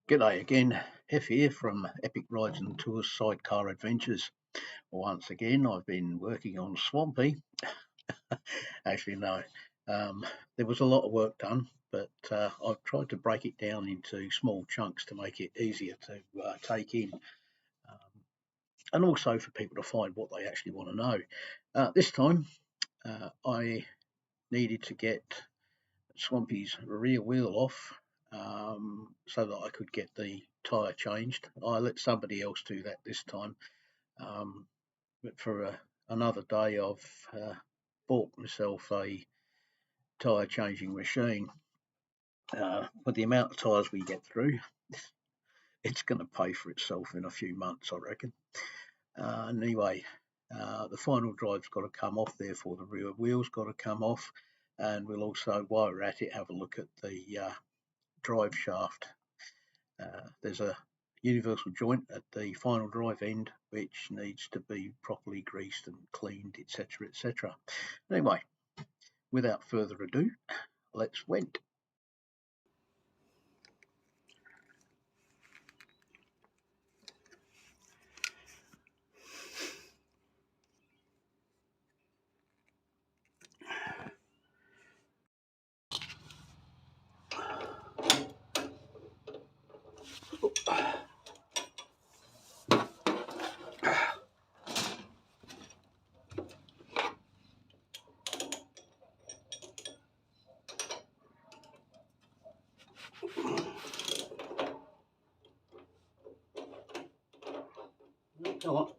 G'day again, F here from Epic Rides and Tours Sidecar Adventures. Once again, I've been working on Swampy. Actually, no, um, there was a lot of work done, but I've tried to break it down into small chunks to make it easier to take in, and also for people to find what they actually want to know. This time, I needed to get Swampy's rear wheel off so that I could get the tyre changed. I let somebody else do that this time, but for another day, I've bought myself a tyre changing machine. With the amount of tyres we get through, it's going to pay for itself in a few months, I reckon. Anyway, the final drive's got to come off, therefore the rear wheel's got to come off, and we'll also, while we're at it, have a look at the drive shaft. There's a universal joint at the final drive end which needs to be properly greased and cleaned, etc, etc. Anyway, without further ado, let's went. Come on.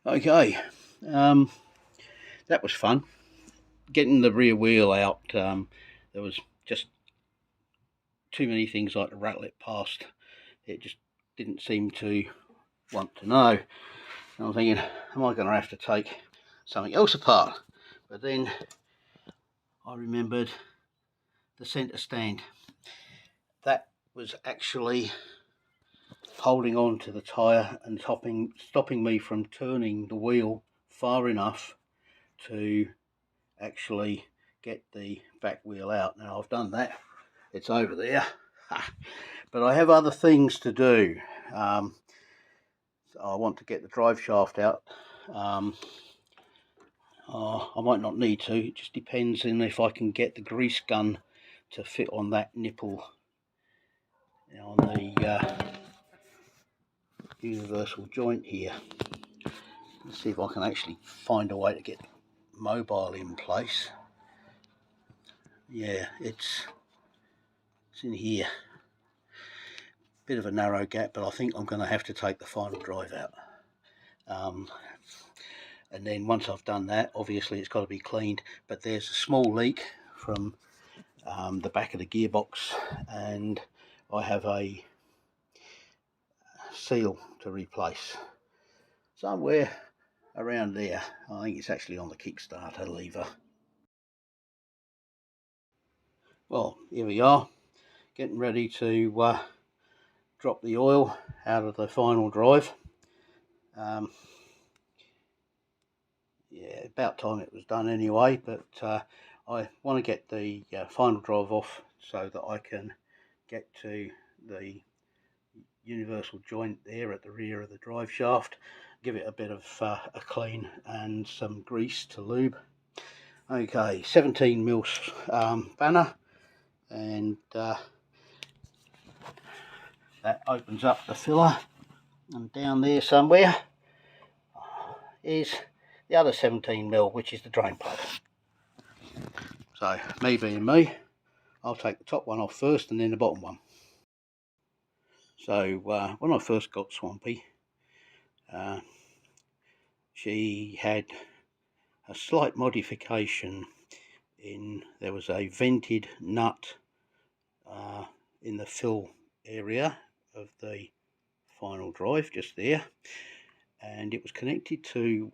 Okay, that was fun. Getting the rear wheel out, there was just too many things like to rattle it past. It just didn't seem to want to know. And I'm thinking, am I going to have to take something else apart? But then I remembered the centre stand. That was actually holding on to the tyre and stopping me from turning the wheel far enough to actually get the back wheel out. Now I've done that, it's over there, but I have other things to do. I want to get the drive shaft out I might not need to, it just depends on if I can get the grease gun to fit on that nipple on the universal joint here. Let's see if I can actually find a way to get mobile in place. Yeah, it's in here. Bit of a narrow gap, but I think I'm going to have to take the final drive out. And then once I've done that, obviously it's got to be cleaned, but there's a small leak from the back of the gearbox, and I have a seal to replace somewhere around there. I think it's actually on the Kickstarter lever. Well, here we are, getting ready to drop the oil out of the final drive. Yeah, about time it was done anyway, but I want to get the final drive off so that I can get to the universal joint there at the rear of the drive shaft, give it a bit of a clean and some grease to lube. Okay, 17mm banner, and that opens up the filler, and down there somewhere is the other 17mm, which is the drain plug. So me being me, I'll take the top one off first and then the bottom one. So when I first got Swampy, she had a slight modification in there was a vented nut in the fill area of the final drive just there, and it was connected to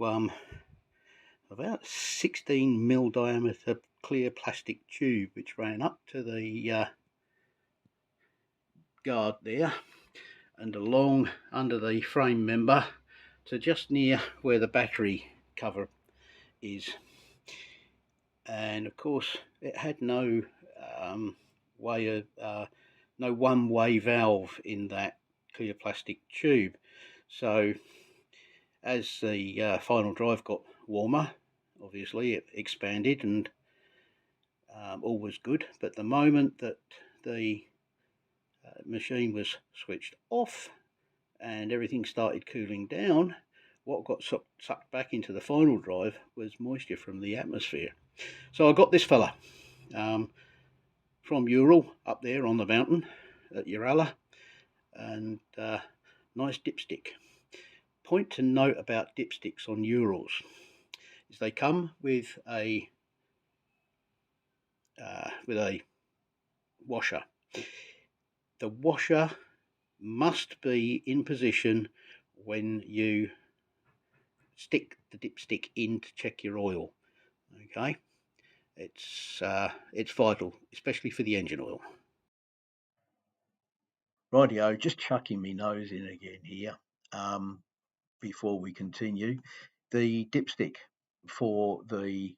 about 16mm diameter clear plastic tube which ran up to the guard there and along under the frame member to just near where the battery cover is. And of course it had no way of no one-way valve in that clear plastic tube. So as the final drive got warmer, obviously it expanded and all was good, but the moment that the machine was switched off and everything started cooling down, what got sucked back into the final drive was moisture from the atmosphere. So I got this fella from Ural up there on the mountain at Ural, and nice dipstick. Point to note about dipsticks on Urals is they come with a washer. The washer must be in position when you stick the dipstick in to check your oil. Okay, it's vital, especially for the engine oil. Rightio, just chucking me nose in again here before we continue. The dipstick for the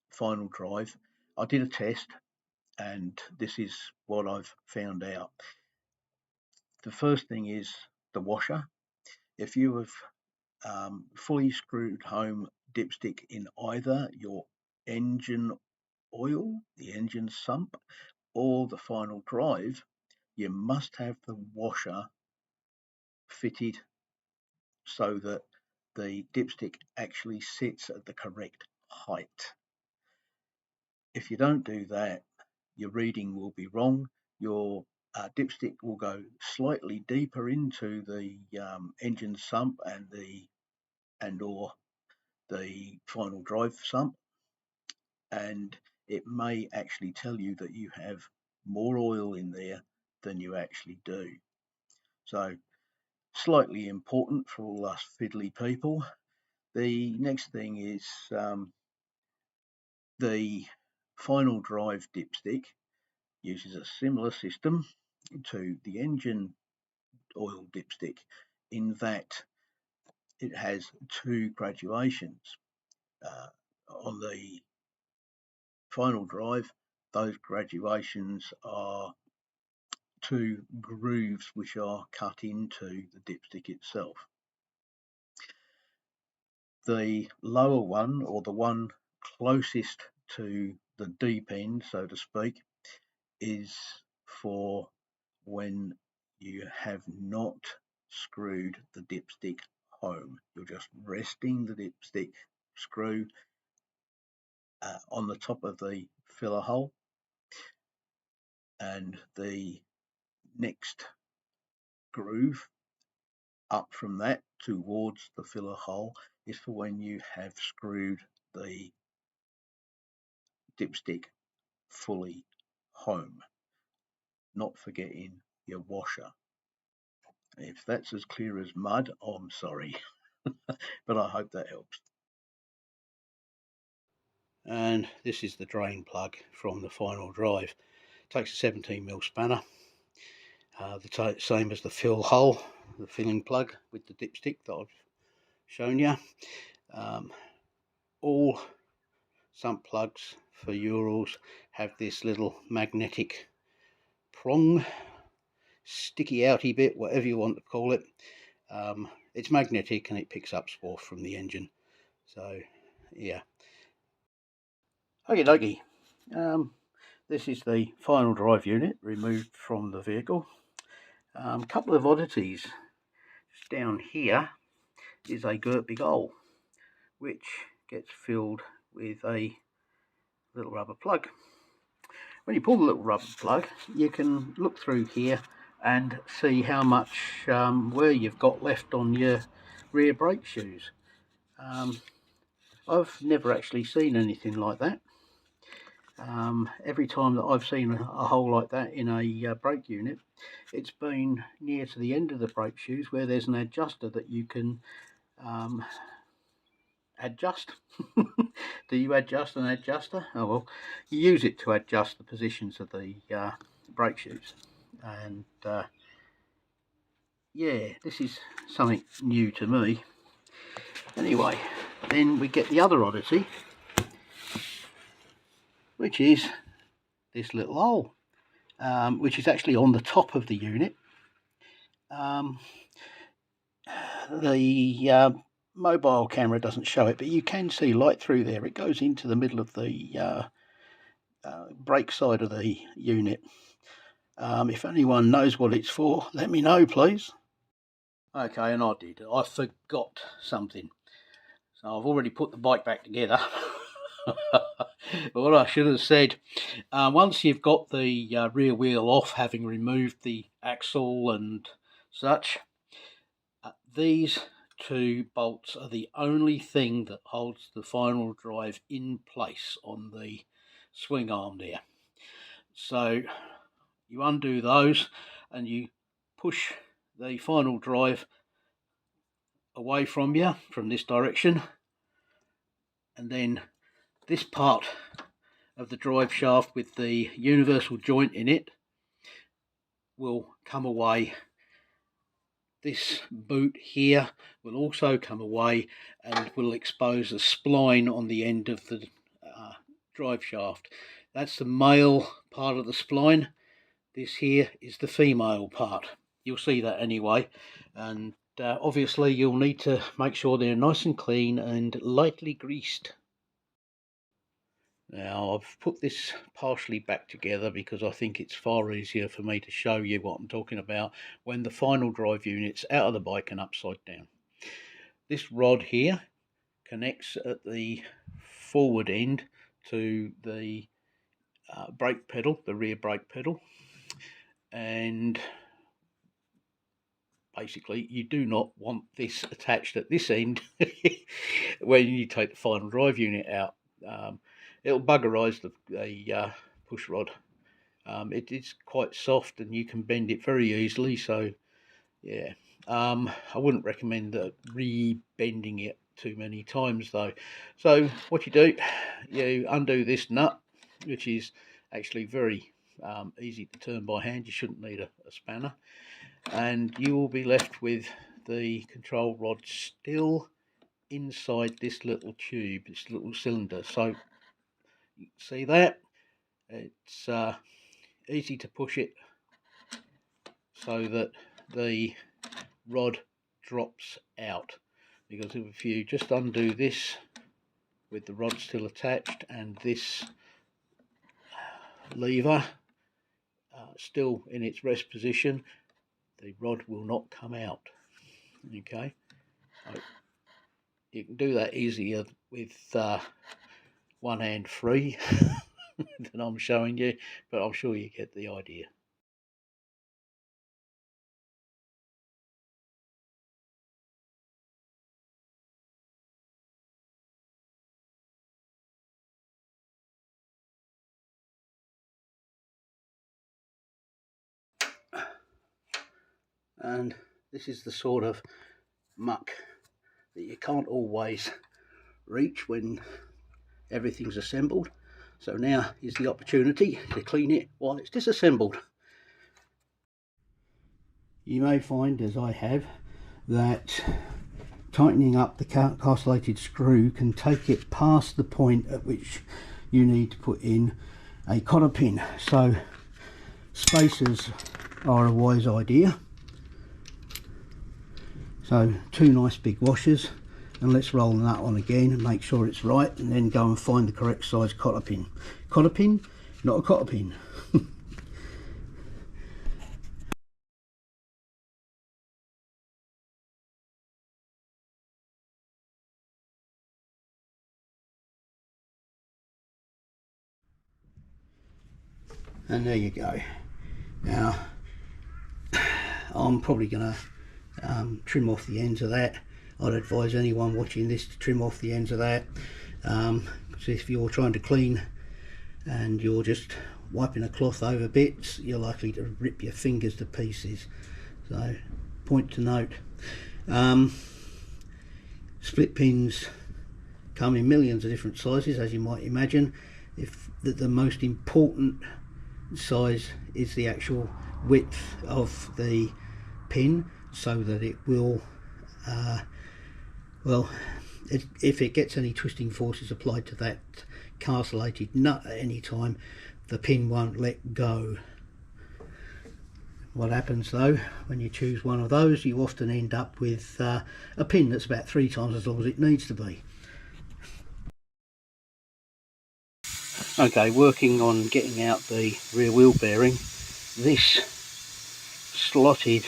final drive, I did a test, and this is what I've found out. The first thing is the washer. If you have fully screwed home dipstick in either your engine oil, the engine sump, or the final drive, you must have the washer fitted so that the dipstick actually sits at the correct height. If you don't do that, your reading will be wrong. Your dipstick will go slightly deeper into the engine sump and or the final drive sump, and it may actually tell you that you have more oil in there than you actually do. So slightly important for all us fiddly people. The next thing is the final drive dipstick uses a similar system to the engine oil dipstick in that it has two graduations. On the final drive, those graduations are two grooves which are cut into the dipstick itself. The lower one, or the one closest to the deep end, so to speak, is for when you have not screwed the dipstick home. You're just resting the dipstick screw on the top of the filler hole, and the next groove up from that towards the filler hole is for when you have screwed the dipstick fully home, not forgetting your washer. If that's as clear as mud, I'm sorry, but I hope that helps. And this is the drain plug from the final drive. It takes a 17mm spanner, the same as the fill hole, the filling plug with the dipstick that I've shown you. All sump plugs for Urals have this little magnetic prong, sticky outy bit, whatever you want to call it. It's magnetic and it picks up swarf from the engine. So yeah. Okie dokie. This is the final drive unit removed from the vehicle. A couple of oddities. Just down here is a girt big hole, which gets filled with a little rubber plug. When you pull the little rubber plug, you can look through here and see how much wear you've got left on your rear brake shoes. I've never actually seen anything like that. Every time that I've seen a hole like that in a brake unit, it's been near to the end of the brake shoes where there's an adjuster that you can adjust. Do you adjust an adjuster? Oh well, you use it to adjust the positions of the brake shoes. And yeah, this is something new to me. Anyway, then we get the other oddity, which is this little hole, which is actually on the top of the unit. The mobile camera doesn't show it, but you can see light through there. It goes into the middle of the brake side of the unit. If anyone knows what it's for, let me know, please. Okay, and I forgot something. So I've already put the bike back together. But what I should have said, once you've got the rear wheel off, having removed the axle and such, these two bolts are the only thing that holds the final drive in place on the swing arm there. So you undo those and you push the final drive away from you from this direction, and then this part of the drive shaft with the universal joint in it will come away. This boot here will also come away and will expose a spline on the end of the drive shaft. That's the male part of the spline. This here is the female part. You'll see that anyway, and obviously you'll need to make sure they're nice and clean and lightly greased. Now I've put this partially back together because I think it's far easier for me to show you what I'm talking about when the final drive unit's out of the bike and upside down. This rod here connects at the forward end to the brake pedal, the rear brake pedal, and basically you do not want this attached at this end when you take the final drive unit out. It'll buggerise the push rod. It is quite soft and you can bend it very easily, so yeah, I wouldn't recommend re-bending it too many times though. So what you do, you undo this nut, which is actually very easy to turn by hand. You shouldn't need a spanner, and you will be left with the control rod still inside this little tube, this little cylinder. So you see that it's easy to push it so that the rod drops out. because if you just undo this with the rod still attached and this lever still in its rest position, the rod will not come out. Okay, so you can do that easier with one hand free than I'm showing you, but I'm sure you get the idea. And this is the sort of muck that you can't always reach when everything's assembled. So now is the opportunity to clean it while it's disassembled. You may find, as I have, that tightening up the castellated screw can take it past the point at which you need to put in a cotter pin. So spacers are a wise idea. So two nice big washers, and let's roll that on again and make sure it's right, and then go and find the correct size cotter pin. Cotter pin, not a cotter pin. And there you go. Now I'm probably going to trim off the ends of that. I'd advise anyone watching this to trim off the ends of that. So if you're trying to clean and you're just wiping a cloth over bits, you're likely to rip your fingers to pieces. So point to note. Split pins come in millions of different sizes, as you might imagine. If the most important size is the actual width of the pin, so that it will well, if it gets any twisting forces applied to that castellated nut at any time, the pin won't let go. What happens though, when you choose one of those, you often end up with a pin that's about 3 times as long as it needs to be. Okay, working on getting out the rear wheel bearing. This slotted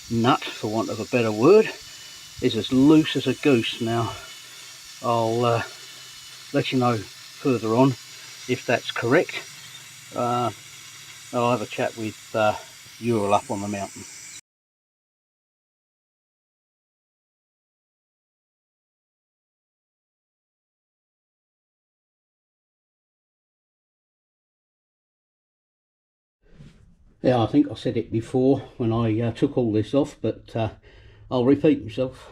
nut, for want of a better word, is as loose as a goose. Now I'll let you know further on if that's correct. I'll have a chat with Ural up on the mountain. Yeah, I think I said it before when I took all this off, but I'll repeat myself.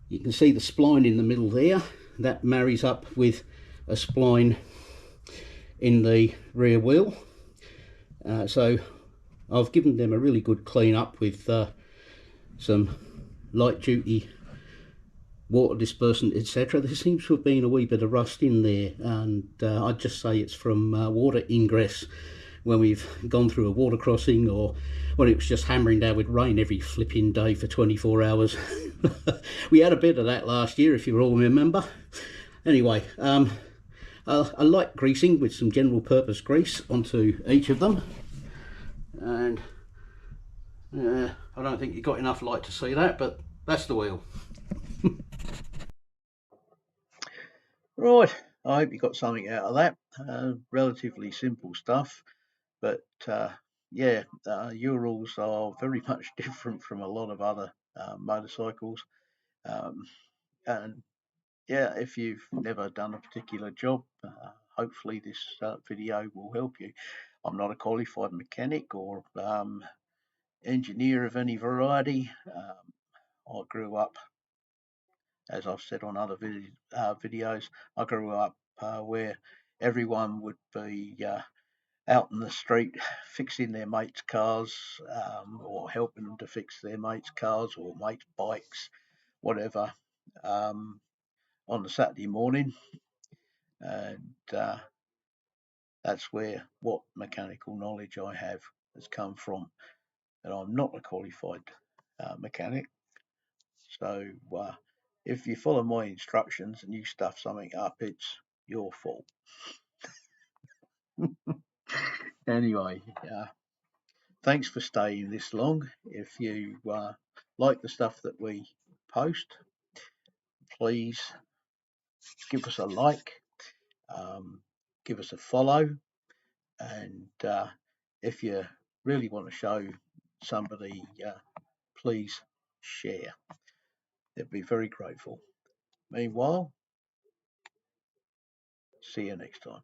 You can see the spline in the middle there. That marries up with a spline in the rear wheel. So I've given them a really good clean up with some light duty water dispersant, etc. There seems to have been a wee bit of rust in there, and I'd just say it's from water ingress when we've gone through a water crossing, or when it was just hammering down with rain every flipping day for 24 hours. We had a bit of that last year, if you all remember. Anyway, a light greasing with some general purpose grease onto each of them, and I don't think you got enough light to see that, but that's the wheel. Right, I hope you got something out of that. Relatively simple stuff, but yeah, Urals are very much different from a lot of other motorcycles. And yeah, if you've never done a particular job, hopefully this video will help you. I'm not a qualified mechanic or engineer of any variety. I grew up, as I've said on other videos, I grew up where everyone would be out in the street fixing their mates' cars, or helping them to fix their mates' cars or mates' bikes, whatever, on the Saturday morning. And that's where what mechanical knowledge I have has come from. And I'm not a qualified mechanic. So if you follow my instructions and you stuff something up, it's your fault. Anyway, thanks for staying this long. If you like the stuff that we post, please give us a like, um, give us a follow, and if you really want to show somebody, please share. They'd be very grateful. Meanwhile, see you next time.